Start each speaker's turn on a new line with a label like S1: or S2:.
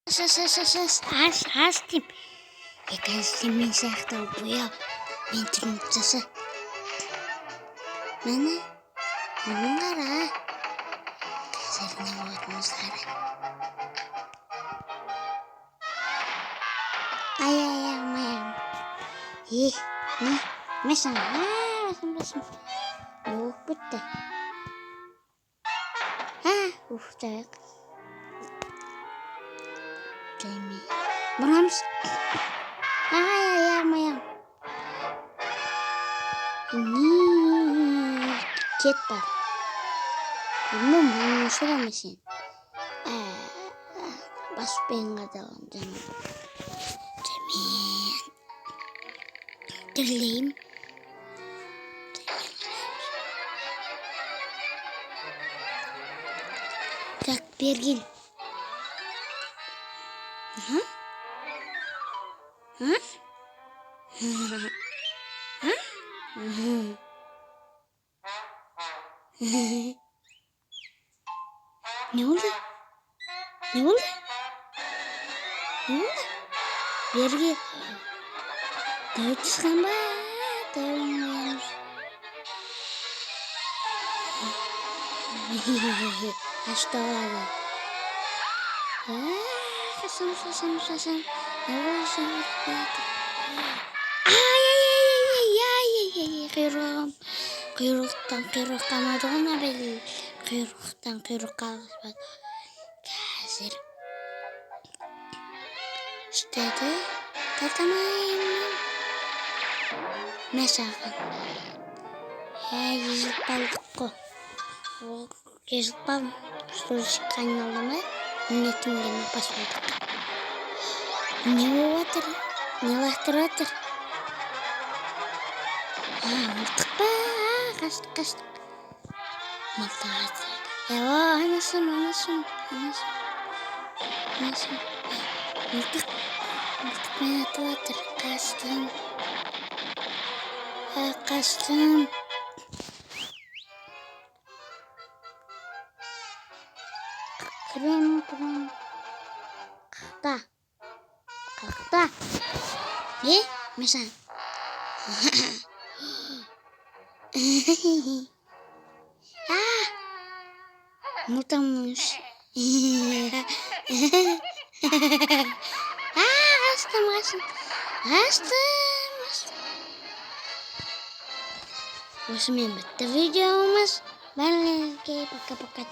S1: Астим. Екіншісі мен сияқты бояу. Мен тұрмысысы. Мені қара. Қазір не болатынымыз қара. Ай-ай-ай-ай. Не? Мәсін. Басым. Не болып бітті? Так. Жайме. Бұрамыз. Ай-ай-ай-ай. Кет бар. Бұны шыдама сен. Баспен қадалам жайме. Тірлейім. Так, бергін. Ne oldu? Berge. Dağı çıkan ba. Dağılmıyormuş. Açtı oğlu. Kasım. Ay. Құйрықтан қалмады ғой набел. Құйрықтан қалғызбады. Қазір істеді. Татамайым. Мәсағын. Езіліп балдық қой. Езіліп балым. Стульчикке айналды ма? Мінетімге ме басылдық. Не болып отыр? Не лақтырып отыр? Мылтық па? Қаштық. Мылтық атыр. Анасым. Мылтықпен атып атыр. Қаштым. Кірем. Қақта. Мәсән. Мылтамыш. Астым. Осымен бітті видеомыз. Бәріңізге пока-пока.